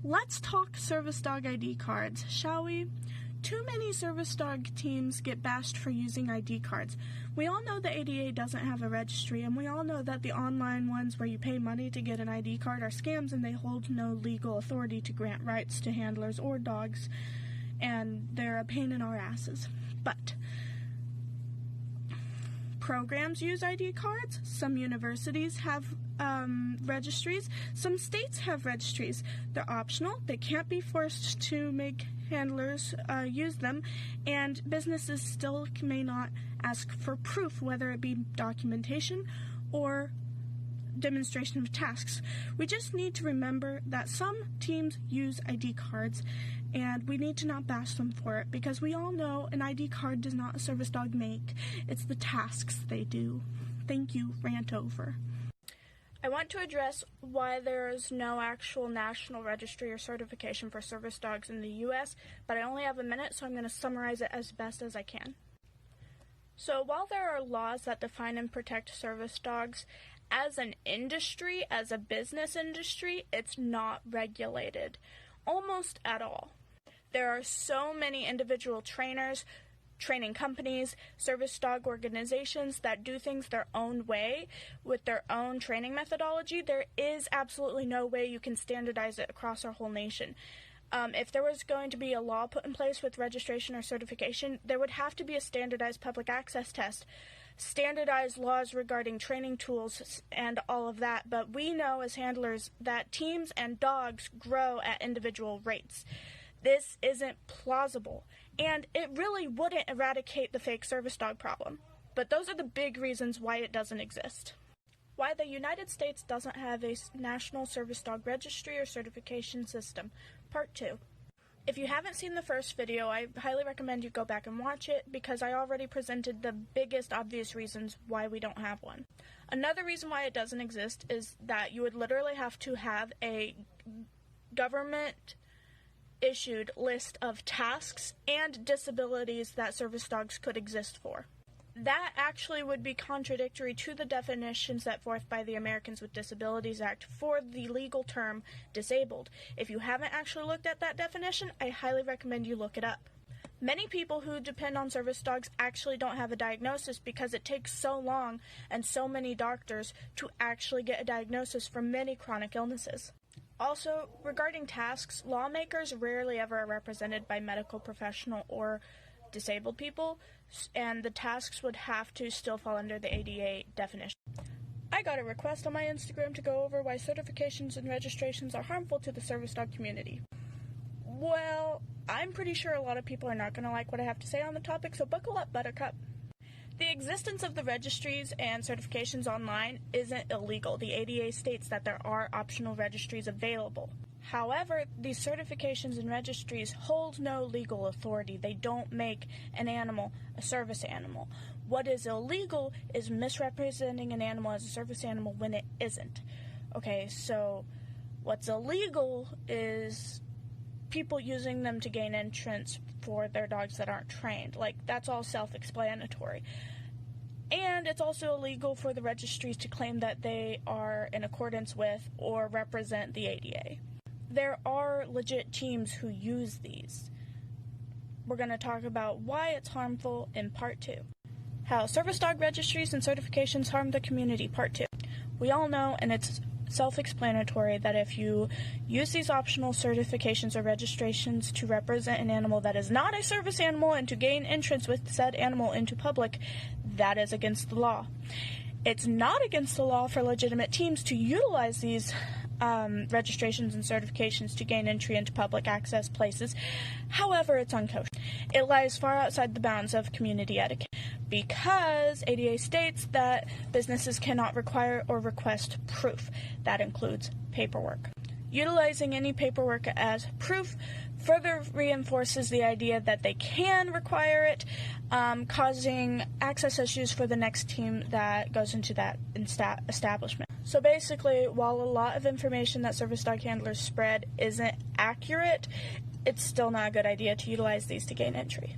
Let's talk service dog ID cards, shall we? Too many service dog teams get bashed for using ID cards. We all know the ADA doesn't have a registry, and we all know that the online ones where you pay money to get an ID card are scams and they hold no legal authority to grant rights to handlers or dogs, and they're a pain in our asses. But programs use ID cards. Some universities have registries. Some states have registries. They're optional. They can't be forced to make handlers use them, and businesses still may not ask for proof, whether it be documentation or demonstration of tasks. We just need to remember that some teams use ID cards, and we need to not bash them for it, because we all know an ID card does not a service dog make. It's the tasks they do. Thank you. Rant over. I want to address why there is no actual national registry or certification for service dogs in the U.S., but I only have a minute, so I'm going to summarize it as best as I can. So while there are laws that define and protect service dogs, as an industry, as a business industry, it's not regulated, almost at all. There are so many individual trainers, training companies, service dog organizations that do things their own way with their own training methodology. There is absolutely no way you can standardize it across our whole nation. If there was going to be a law put in place with registration or certification, there would have to be a standardized public access test, standardized laws regarding training tools and all of that, but we know as handlers that teams and dogs grow at individual rates. This isn't plausible, and it really wouldn't eradicate the fake service dog problem, but those are the big reasons why it doesn't exist. Why the United States doesn't have a national service dog registry or certification system. Part 2. If you haven't seen the first video, I highly recommend you go back and watch it, because I already presented the biggest obvious reasons why we don't have one. Another reason why it doesn't exist is that you would literally have to have a government issued list of tasks and disabilities that service dogs could exist for. That actually would be contradictory to the definition set forth by the Americans with Disabilities Act for the legal term disabled. If you haven't actually looked at that definition, I highly recommend you look it up. Many people who depend on service dogs actually don't have a diagnosis because it takes so long and so many doctors to actually get a diagnosis for many chronic illnesses. Also, regarding tasks, lawmakers rarely ever are represented by medical professional or disabled people, and the tasks would have to still fall under the ADA definition. I got a request on my Instagram to go over why certifications and registrations are harmful to the service dog community. Well, I'm pretty sure a lot of people are not going to like what I have to say on the topic, so buckle up, Buttercup. The existence of the registries and certifications online isn't illegal. The ADA states that there are optional registries available. However, these certifications and registries hold no legal authority. They don't make an animal a service animal. What is illegal is misrepresenting an animal as a service animal when it isn't. Okay, so what's illegal is people using them to gain entrance for their dogs that aren't trained. Like, that's all self-explanatory. And it's also illegal for the registries to claim that they are in accordance with or represent the ADA. There are legit teams who use these. We're going to talk about why it's harmful in Part 2. How service dog registries and certifications harm the community, Part 2. We all know, and it's self-explanatory, that if you use these optional certifications or registrations to represent an animal that is not a service animal and to gain entrance with said animal into public, that is against the law. It's not against the law for legitimate teams to utilize these registrations and certifications to gain entry into public access places. However, it's unkosher. It lies far outside the bounds of community etiquette, because ADA states that businesses cannot require or request proof. That includes paperwork. Utilizing any paperwork as proof further reinforces the idea that they can require it, causing access issues for the next team that goes into that establishment. So basically, while a lot of information that service dog handlers spread isn't accurate, it's still not a good idea to utilize these to gain entry.